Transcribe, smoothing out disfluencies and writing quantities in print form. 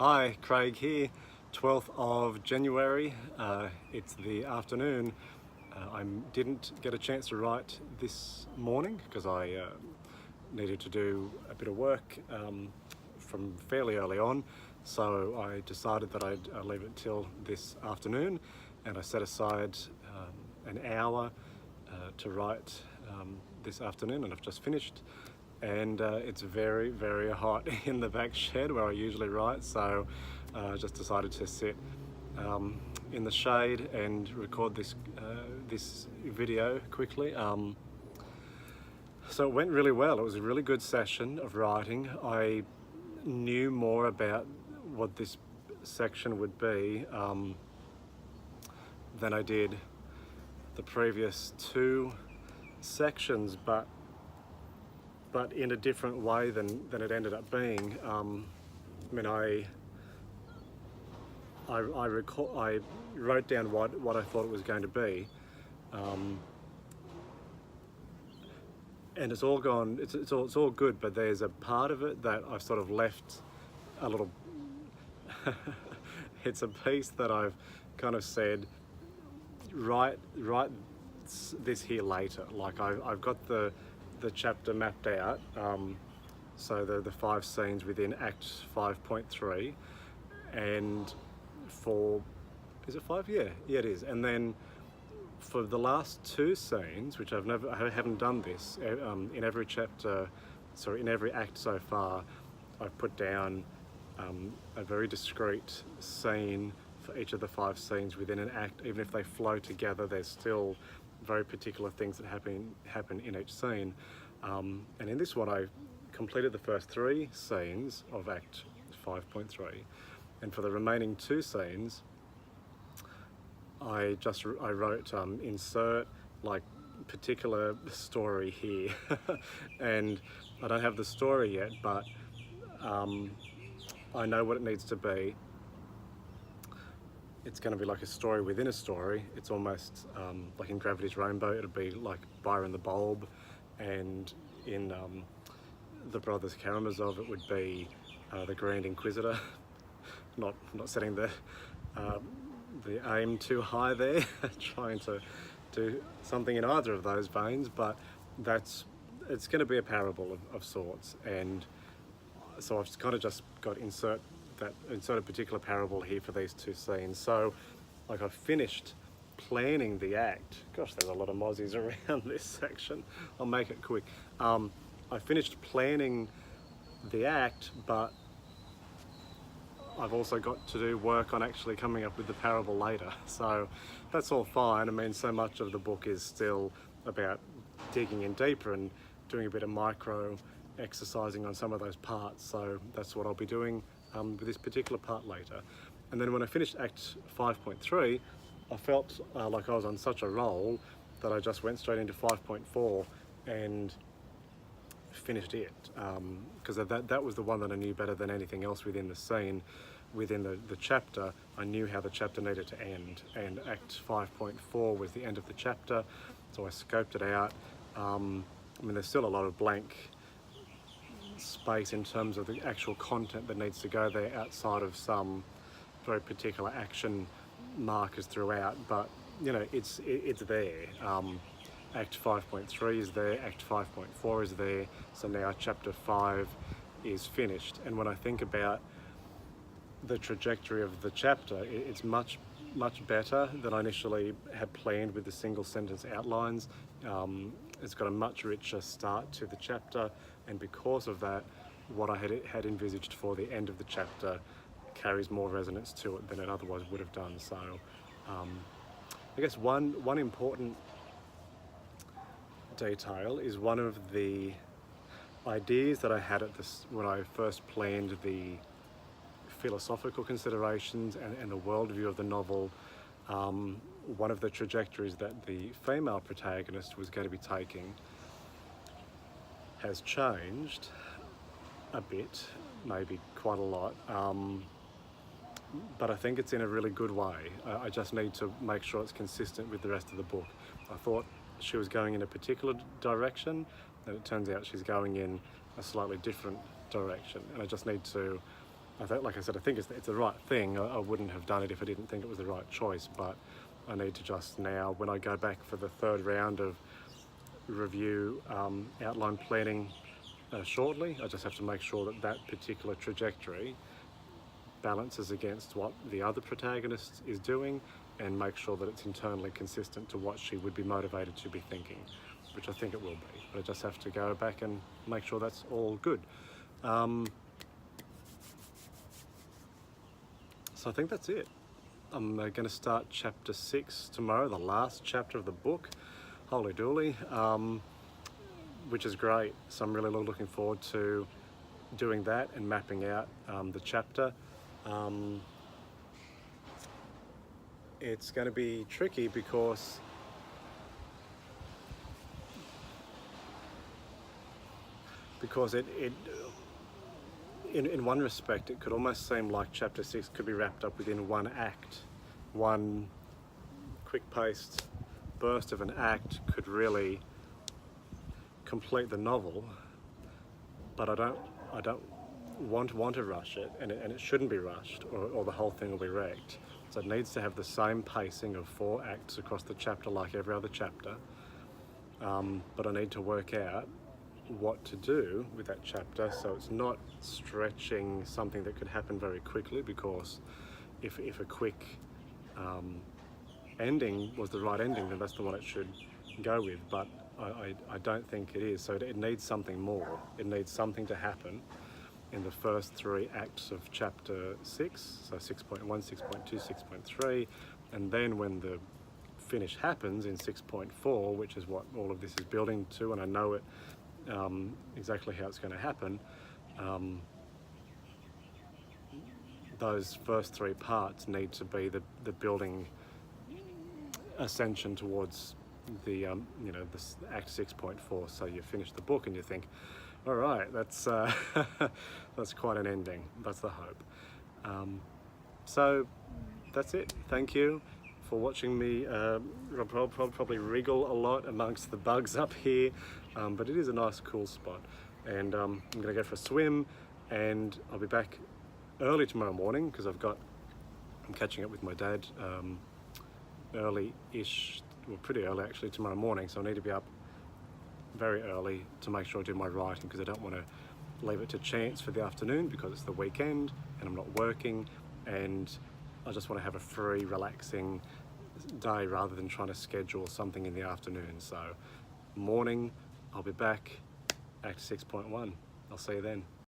Hi, Craig here, 12th of January. It's the afternoon. I didn't get a chance to write this morning because I needed to do a bit of work from fairly early on. So I decided that I'd leave it till this afternoon, and I set aside an hour to write this afternoon, and I've just finished. And it's very, very hot in the back shed where I usually write, so I just decided to sit in the shade and record this video quickly. So it went really well. It was a really good session of writing. I knew more about what this section would be than I did the previous two sections, but in a different way than it ended up being. I wrote down what I thought it was going to be, and it's all gone. It's all good, but there's a part of it that I've sort of left a little. It's a piece that I've kind of said, write this here later. Like I've got the chapter mapped out, so the 5 scenes within Act 5.3, and is it 5? Yeah, it is. And then for the last 2 scenes, which I haven't done this in every chapter, in every act so far, I've put down a very discrete scene for each of the 5 scenes within an act. Even if they flow together, there's still very particular things that happen in each scene. And in this one, I completed the first 3 scenes of Act 5.3, and for the remaining 2 scenes, I wrote insert like particular story here, and I don't have the story yet, but I know what it needs to be. It's going to be like a story within a story. It's almost like in Gravity's Rainbow, it'll be like Byron the Bulb, and in the Brothers Karamazov, it would be the Grand Inquisitor. Not setting the aim too high there, trying to do something in either of those veins, but it's going to be a parable of sorts, and so I've kind of just got insert a particular parable here for these 2 scenes. So like I've finished planning the act. Gosh, there's a lot of mozzies around this section. I'll make it quick. I finished planning the act, but I've also got to do work on actually coming up with the parable later. So that's all fine. I mean, so much of the book is still about digging in deeper and doing a bit of micro exercising on some of those parts. So that's what I'll be doing with this particular part later. And then when I finished Act 5.3, I felt like I was on such a roll that I just went straight into 5.4 and finished it, because that was the one that I knew better than anything else within the scene, within the chapter. I knew how the chapter needed to end, and Act 5.4 was the end of the chapter, so I scoped it out. I mean, there's still a lot of blank space in terms of the actual content that needs to go there outside of some very particular action markers throughout, but you know, it's there. Act 5.3 is there, Act 5.4 is there, so now Chapter 5 is finished. And when I think about the trajectory of the chapter, it's much better than I initially had planned with the single sentence outlines. It's got a much richer start to the chapter, and because of that, what I had envisaged for the end of the chapter carries more resonance to it than it otherwise would have done. So I guess one important detail is one of the ideas that I had when I first planned the philosophical considerations and the worldview of the novel. One of the trajectories that the female protagonist was going to be taking has changed a bit, maybe quite a lot, but I think it's in a really good way. I just need to make sure it's consistent with the rest of the book. I thought she was going in a particular direction, and it turns out she's going in a slightly different direction, and I just need to like I said, I think it's the right thing. I wouldn't have done it if I didn't think it was the right choice, but I need to just now, when I go back for the third round of review outline planning shortly, I just have to make sure that that particular trajectory balances against what the other protagonist is doing and make sure that it's internally consistent to what she would be motivated to be thinking, which I think it will be. But I just have to go back and make sure that's all good. So I think that's it. I'm going to start chapter 6 tomorrow, the last chapter of the book. Holy dooly, which is great. So I'm really looking forward to doing that and mapping out the chapter. It's going to be tricky because in one respect, it could almost seem like chapter 6 could be wrapped up within one act. One quick-paced burst of an act could really complete the novel, but I don't want to rush it, and it shouldn't be rushed, or the whole thing will be wrecked. So it needs to have the same pacing of 4 acts across the chapter like every other chapter, but I need to work out what to do with that chapter so it's not stretching something that could happen very quickly, because if a quick ending was the right ending, then that's the one it should go with, but I don't think it is. So it needs something more. It needs something to happen in the first 3 acts of chapter 6, so 6.1, 6.2, 6.3, and then when the finish happens in 6.4, which is what all of this is building to, and I know it exactly how it's going to happen, those first 3 parts need to be the building ascension towards the this act 6.4. So you finish the book and you think, all right, that's that's quite an ending. That's the hope. So that's it. Thank you for watching me probably wriggle a lot amongst the bugs up here, but it is a nice cool spot, and I'm gonna go for a swim, and I'll be back early tomorrow morning because I'm catching up with my dad early-ish, well, pretty early actually tomorrow morning, so I need to be up very early to make sure I do my writing, because I don't want to leave it to chance for the afternoon because it's the weekend and I'm not working, and I just want to have a free, relaxing day rather than trying to schedule something in the afternoon. So morning, I'll be back, Act 6.1. I'll see you then.